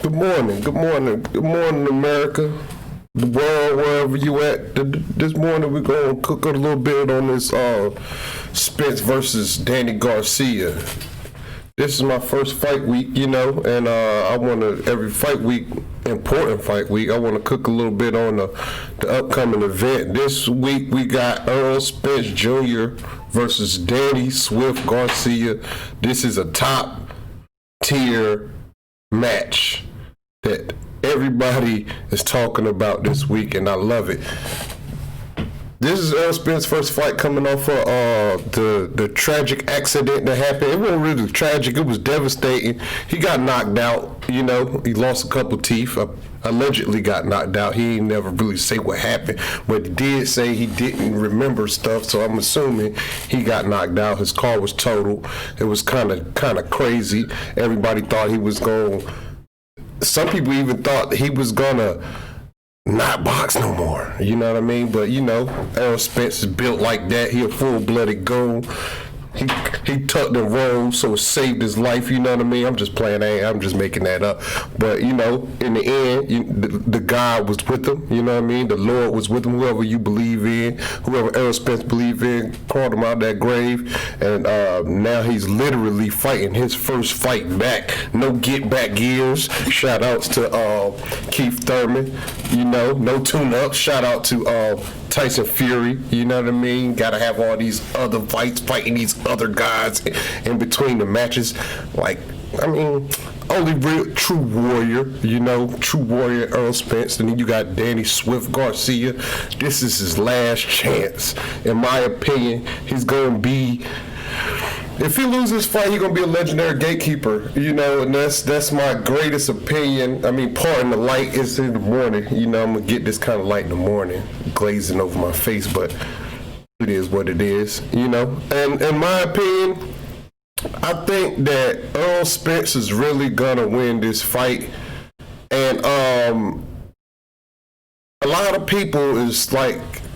Good morning, America, the world, wherever you at. This morning we're gonna cook a little bit on this Spence versus Danny Garcia. This is my first fight week, and I want to every fight week, important fight week. I want to cook a little bit on the upcoming event. This week we got Errol Spence Jr. versus Danny Swift Garcia. This is a top tier match that everybody is talking about this week, and I love it. This is Errol Spence's first fight coming off of the tragic accident that happened. It wasn't really tragic. It was devastating. He got knocked out. He lost a couple teeth. Allegedly got knocked out. He ain't never really say what happened, but he did say he didn't remember stuff. So I'm assuming he got knocked out. His car was totaled. It was kind of crazy. Everybody thought he was going. Some people even thought he was gonna not box no more. You know what I mean? But Errol Spence is built like that. He a full-blooded goon. He tucked and rolled, so it saved his life. You know what I mean? I'm just playing. I'm just making that up. But in the end, the God was with him. You know what I mean? The Lord was with him. Whoever you believe in, whoever Errol Spence believe in, called him out that grave, and now he's literally fighting his first fight back. No get back years. Shout outs to Keith Thurman. No tune up. Shout out to Tyson Fury. You know what I mean? Got to have all these other fights, fighting these other guys in between the matches. Only real true warrior, true warrior Errol Spence. And then you got Danny Swift Garcia. This is his last chance. In my opinion, he's going to be, if he loses this fight, he's going to be a legendary gatekeeper, and that's my greatest opinion. Pardon the light, it's in the morning. I'm going to get this kind of light in the morning, glazing over my face, but it is what it is, And in my opinion, I think that Errol Spence is really going to win this fight. And a lot of people is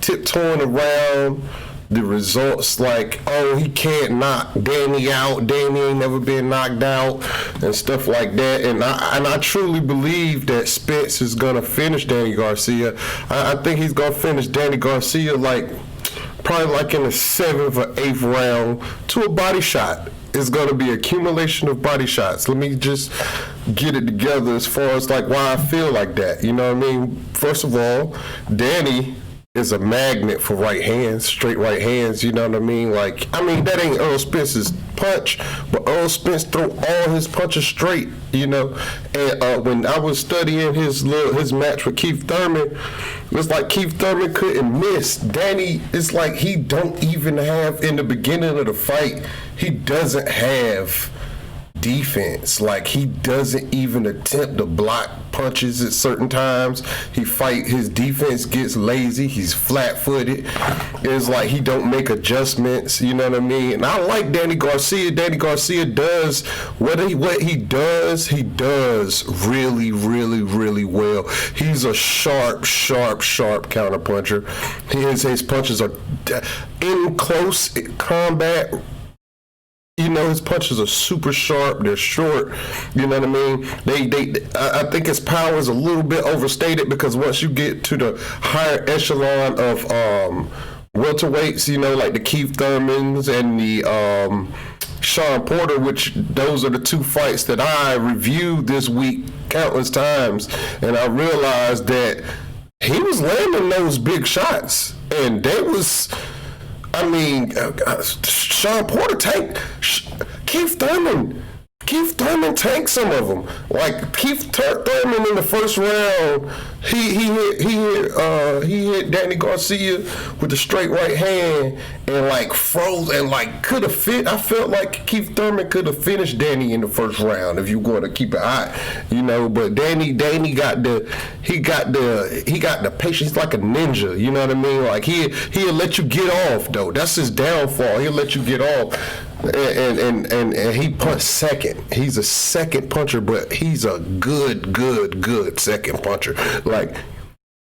tiptoeing around the results, he can't knock Danny out. Danny ain't never been knocked out and stuff like that. And I truly believe that Spence is gonna finish Danny Garcia. I think he's gonna finish Danny Garcia probably in the 7th or 8th round to a body shot. It's going to be accumulation of body shots. Let me just get it together as far as why I feel like that. You know what I mean? First of all, Danny is a magnet for right hands, straight right hands. You know what I mean? That ain't Errol Spence's punch, but Errol Spence throw all his punches straight. And when I was studying his match with Keith Thurman, it's like Keith Thurman couldn't miss. Danny, it's like he don't even have, in the beginning of the fight, he doesn't have defense. He doesn't even attempt to block punches at certain times. His defense gets lazy. He's flat-footed. It's like he don't make adjustments. You know what I mean? And I like Danny Garcia. Danny Garcia does what he does really, really, really well. He's a sharp counterpuncher. His punches are in close combat. His punches are super sharp. They're short. You know what I mean? I think his power is a little bit overstated, because once you get to the higher echelon of welterweights, like the Keith Thurmans and the Sean Porter, which those are the two fights that I reviewed this week countless times, and I realized that he was landing those big shots, and they was. Sean Porter tanked Keith Thurman. Keith Thurman tanked some of them. Keith Thurman in the first round, he hit Danny Garcia with a straight right hand and froze and could have fit. I felt like Keith Thurman could have finished Danny in the first round if you going to keep it hot, But Danny got the patience. He's like a ninja, you know what I mean? He'll let you get off though. That's his downfall. He'll let you get off. And he punched second. He's a second puncher, but he's a good second puncher.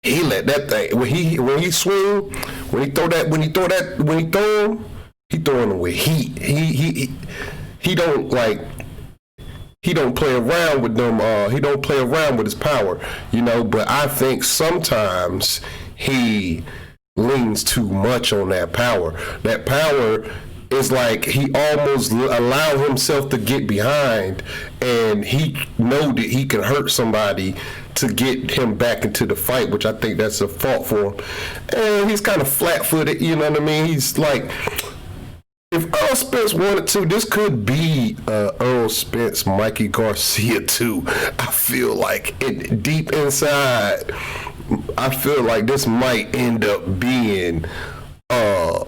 He let that thing when he swing, when he throw him with heat. He don't he don't play around with them. He don't play around with his power, But I think sometimes he leans too much on that power. That power is like he almost allow himself to get behind, and he know that he can hurt somebody to get him back into the fight, which I think that's a fault for him. And he's kind of flat-footed, you know what I mean? He's like, if Errol Spence wanted to, this could be Errol Spence, Mikey Garcia too. I feel like deep inside, I feel like this might end up being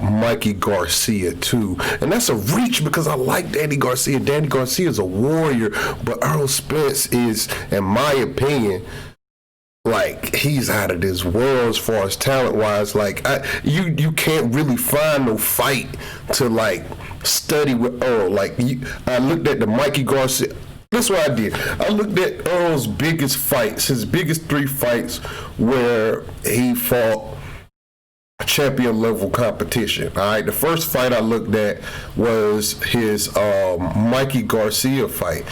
Mikey Garcia too. And that's a reach because I like Danny Garcia. Danny Garcia is a warrior, but Errol Spence is, in my opinion, like, he's out of this world as far as talent-wise. Like, you can't really find no fight to, like, study with Earl. Like, I looked at the Mikey Garcia. That's what I did. I looked at Earl's biggest fights, his biggest 3 fights where he fought champion-level competition. All right, the first fight I looked at was his Mikey Garcia fight.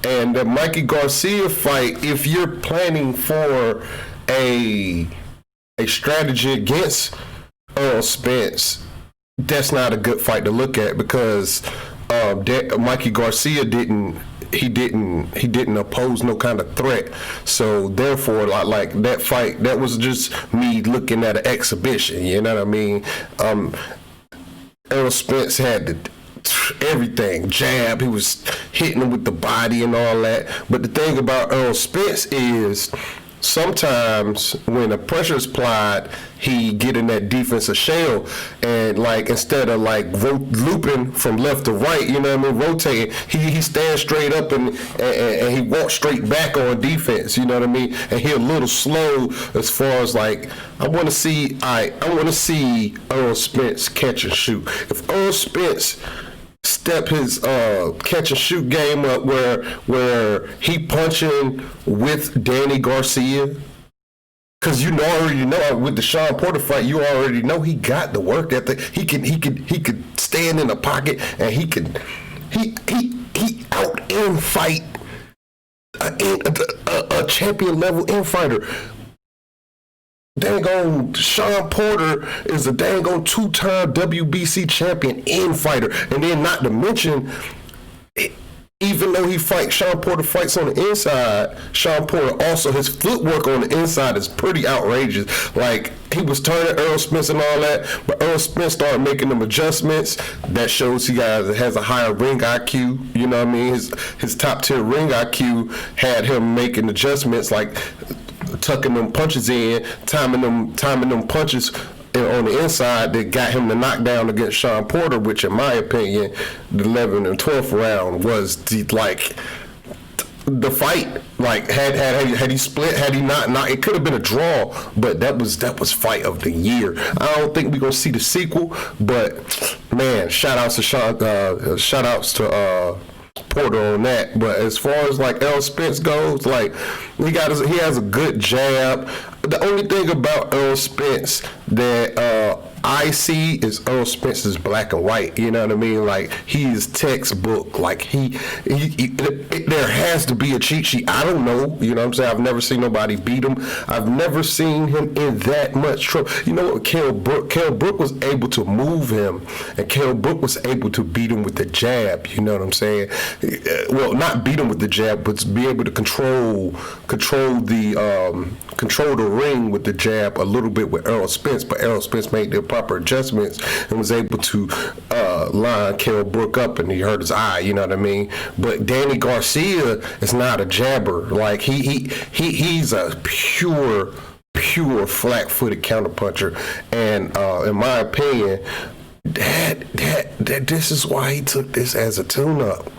And the Mikey Garcia fight, if you're planning for a strategy against Errol Spence, that's not a good fight to look at because Mikey Garcia didn't oppose no kind of threat. So therefore, like that fight, that was just me looking at an exhibition. You know what I mean? Errol Spence had everything, jab, he was hitting him with the body and all that. But the thing about Errol Spence is sometimes when the pressure is applied, he get in that defensive shell, and like instead of like looping from left to right, you know what I mean, rotating, he stands straight up and he walks straight back on defense, you know what I mean, and he a little slow as far as like I want to see Errol Spence catch and shoot. If Errol Spence step his catch and shoot game up where he punching with Danny Garcia, because you already know with the Sean Porter fight, you already know he got the work ethic. He could stand in the pocket and he out in fight a champion level infighter. Dang on, Sean Porter is a dang on 2-time WBC champion infighter. And then not to mention, even though Sean Porter fights on the inside, Sean Porter also, his footwork on the inside is pretty outrageous. Like, he was turning Errol Spence and all that, but Errol Spence started making them adjustments. That shows he has a higher ring IQ. You know what I mean? His top tier ring IQ had him making adjustments like tucking them punches in, timing them punches on the inside that got him the knockdown against Sean Porter, which in my opinion, the 11th and 12th round was the fight. Like had he split, had he not, it could have been a draw, but that was fight of the year. I don't think we're gonna see the sequel, but man, shout outs to Porter on that. But as far as like Errol Spence goes, like he has a good jab. The only thing about Errol Spence that I see is Errol Spence is black and white. You know what I mean? Like he is textbook. Like he there has to be a cheat sheet. I don't know. You know what I'm saying? I've never seen nobody beat him. I've never seen him in that much trouble. You know what? Kell Brook was able to move him, and Kell Brook was able to beat him with the jab. You know what I'm saying? Well, not beat him with the jab, but be able to control the ring with the jab a little bit with Errol Spence. But Errol Spence made the proper adjustments and was able to line Kell Brook up, and he hurt his eye. You know what I mean? But Danny Garcia is not a jabber. Like he's a pure flat-footed counterpuncher, and in my opinion, that this is why he took this as a tune-up.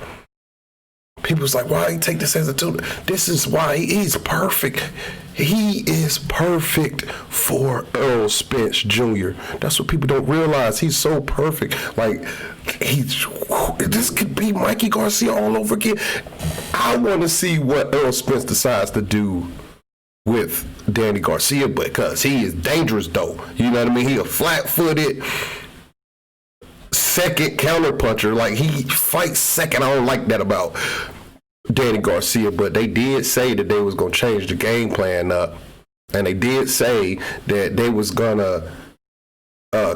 People was like, why he take this as a tune-up? This is why he's perfect. He is perfect for Errol Spence Jr. That's what people don't realize. He's so perfect. Like, this could be Mikey Garcia all over again. I want to see what Errol Spence decides to do with Danny Garcia, because he is dangerous, though. You know what I mean? He a flat-footed second counterpuncher. Like, he fights second. I don't like that about Danny Garcia, but they did say that they was gonna change the game plan up, and they did say that they was gonna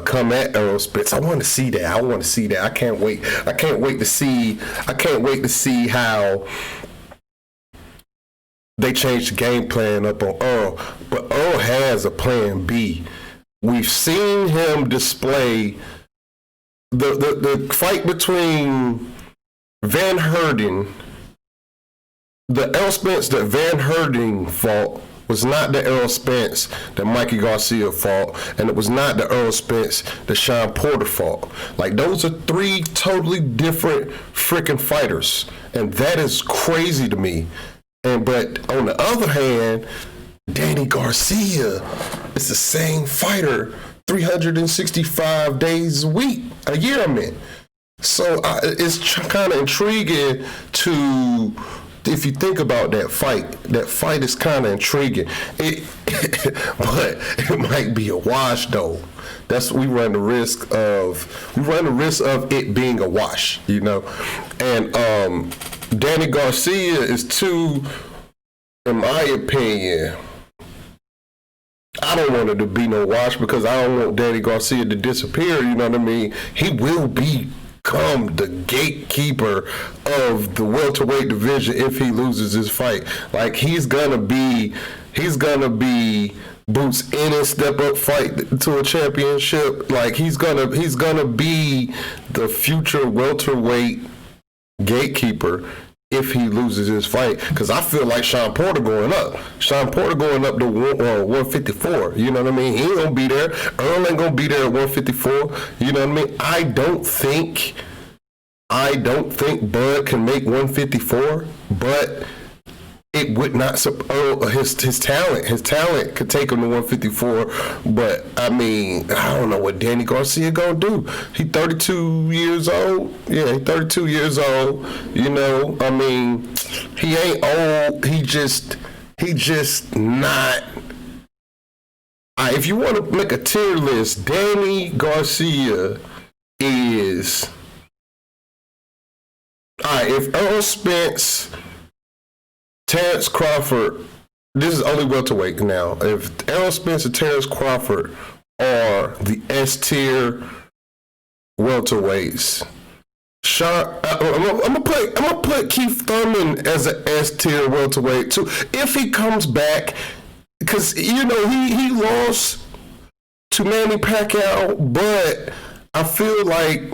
come at Errol Spence. I want to see that. I can't wait. I can't wait to see how they change the game plan up on Earl. But Earl has a plan B. We've seen him display the fight between Van Herden. The Errol Spence that Van Herden fought was not the Errol Spence that Mikey Garcia fought, and it was not the Errol Spence that Sean Porter fought. Like, those are three totally different freaking fighters, and that is crazy to me. But on the other hand, Danny Garcia is the same fighter 365 days a year. So it's kind of intriguing to. If you think about that fight is kind of intriguing. But it might be a wash, though. We run the risk of it being a wash, you know. And Danny Garcia is too, in my opinion. I don't want it to be no wash because I don't want Danny Garcia to disappear. You know what I mean? He will become the gatekeeper of the welterweight division if he loses his fight. Like, he's gonna be boots in and step up fight to a championship. Like, he's gonna be the future welterweight gatekeeper if he loses his fight. Because I feel like Sean Porter going up to 154. You know what I mean? He ain't gonna be there. Earl ain't gonna be there at 154. You know what I mean? I don't think Bud can make 154, but it would not his talent could take him to 154. But I mean, I don't know what Danny Garcia gonna do. He 32 years old. Yeah, he 32 years old. You know, I mean, he ain't old. He just not. If you want to make a tier list, Danny Garcia is. All right, if Errol Spence, Terrence Crawford, this is only welterweight now. If Errol Spence and Terrence Crawford are the S tier welterweights, I'm gonna put Keith Thurman as an S tier welterweight too. If he comes back, because you know he lost to Manny Pacquiao, but I feel like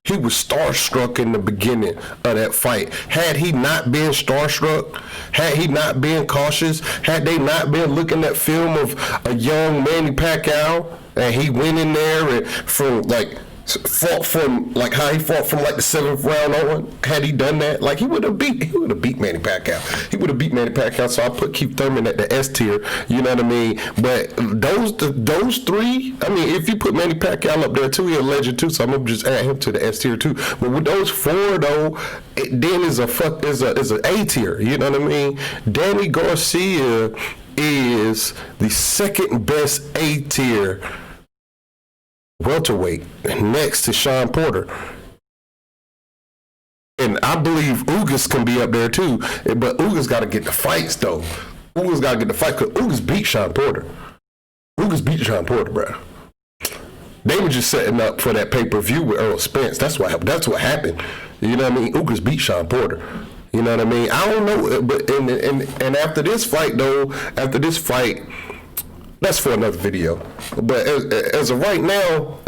he was starstruck in the beginning of that fight. Had he not been starstruck, had he not been cautious, had they not been looking at film of a young Manny Pacquiao, and he went in there and fought from how he fought from like the 7th round on, had he done that, like he would have beat Manny Pacquiao. He would have beat Manny Pacquiao. So I put Keith Thurman at the S tier. You know what I mean? But those three, I mean, if you put Manny Pacquiao up there too, he's a legend too. So I'm gonna just add him to the S tier too. But with those four though, it then is an A tier. You know what I mean? Danny Garcia is the second best A tier welterweight next to Sean Porter. And I believe Ugas can be up there too, but Ugas got to get the fights though. Ugas got to get the fight because Ugas beat Sean Porter. Bro. They were just setting up for that pay-per-view with Errol Spence. That's what happened. You know what I mean? Ugas beat Sean Porter. You know what I mean? I don't know, but and after this fight, that's for another video. But as of right now,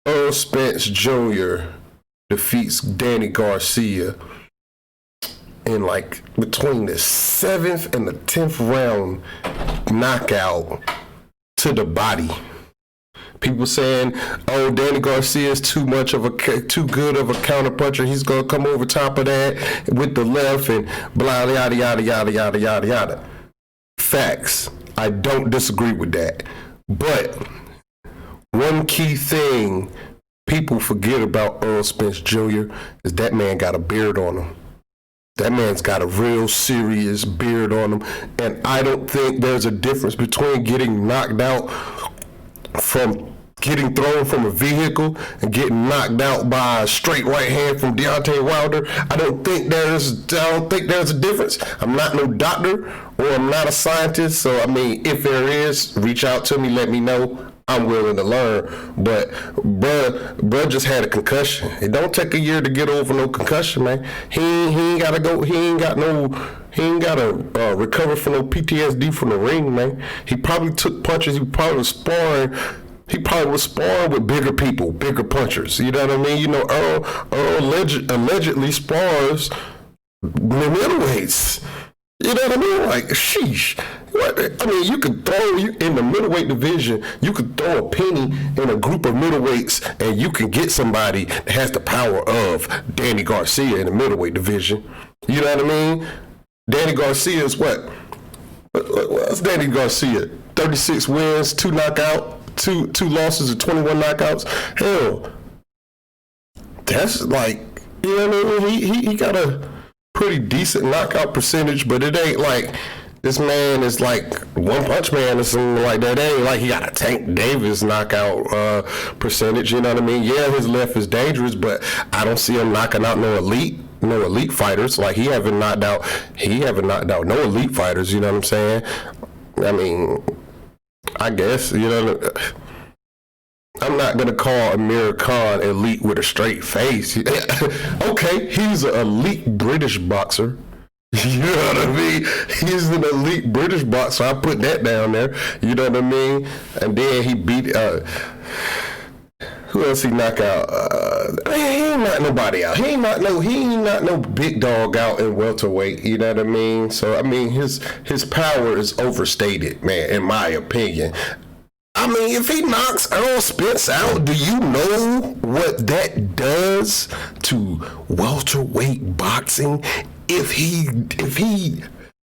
Errol Spence Jr. defeats Danny Garcia in like between the 7th and the 10th round knockout to the body. People saying, "Oh, Danny Garcia is too good of a counterpuncher. He's gonna come over top of that with the left and blah yada yada yada yada yada yada." Facts. I don't disagree with that. But one key thing people forget about Errol Spence Jr. is that man got a beard on him. That man's got a real serious beard on him. And I don't think there's a difference between getting knocked out from getting thrown from a vehicle and getting knocked out by a straight right hand from Deontay Wilder. I don't think there's a difference. I'm not no doctor or I'm not a scientist, so I mean, if there is, reach out to me, let me know. I'm willing to learn, but bruh just had a concussion. It don't take a year to get over no concussion, man. He ain't gotta go. He ain't gotta recover from no PTSD from the ring, man. He probably took punches. He probably was sparring. With bigger people, bigger punchers. You know what I mean? You know, Earl allegedly spars middleweights. You know what I mean? Like, sheesh. I mean, you could throw in the middleweight division, you could throw a penny in a group of middleweights, and you can get somebody that has the power of Danny Garcia in the middleweight division. You know what I mean? Danny Garcia is what? What's Danny Garcia? 36 wins, 2 losses, and 21 knockouts. Hell, that's like, you know what I mean? He got a pretty decent knockout percentage, but it ain't like this man is like One Punch Man or something like that. It ain't like he got a Tank Davis knockout percentage. You know what I mean? Yeah, his left is dangerous, but I don't see him knocking out no elite fighters. Like he haven't knocked out no elite fighters. You know what I'm saying? I mean, I guess, you know, I'm not going to call Amir Khan elite with a straight face. Okay, he's an elite British boxer. You know what I mean? He's an elite British boxer. I put that down there. You know what I mean? And then he beat, who else he knock out? He ain't knock nobody out. He ain't knock no big dog out in welterweight. You know what I mean? So, I mean, his power is overstated, man, in my opinion. I mean, if he knocks Errol Spence out, do you know what that does to welterweight boxing? If he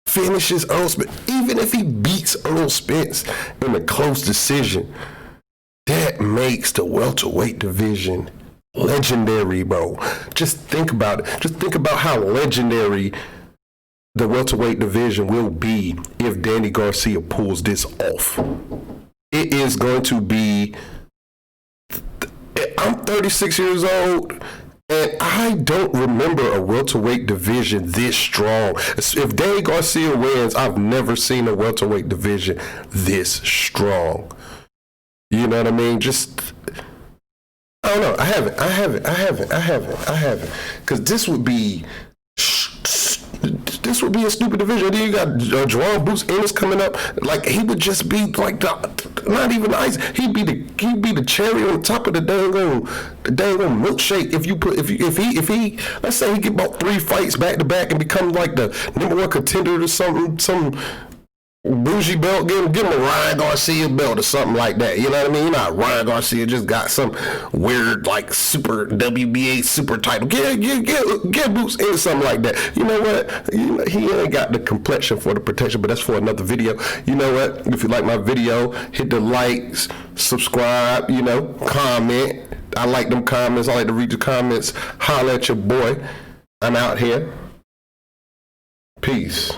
finishes Errol Spence, even if he beats Errol Spence in a close decision, that makes the welterweight division legendary, bro. Just think about it. Just think about how legendary the welterweight division will be if Danny Garcia pulls this off. It is going to be, I'm 36 years old, and I don't remember a welterweight division this strong. If Danny Garcia wins, I've never seen a welterweight division this strong. You know what I mean? Just, I don't know. I haven't. Because this would be a stupid division. Then you got Jerome Bruce Ennis coming up. Like, he would just be like not even ice. He'd be the cherry on top of the dang milkshake. If he let's say he get about 3 fights back to back and become like the #1 contender or something, some bougie belt, give him a Ryan Garcia belt or something like that. You know what I mean? You know, Ryan Garcia just got some weird like super WBA super title. Get Boots in something like that. You know what? He ain't got the complexion for the protection, but that's for another video. You know what? If you like my video, hit the likes, subscribe, you know, comment. I like them comments. I like to read the comments. Holla at your boy. I'm out here. Peace.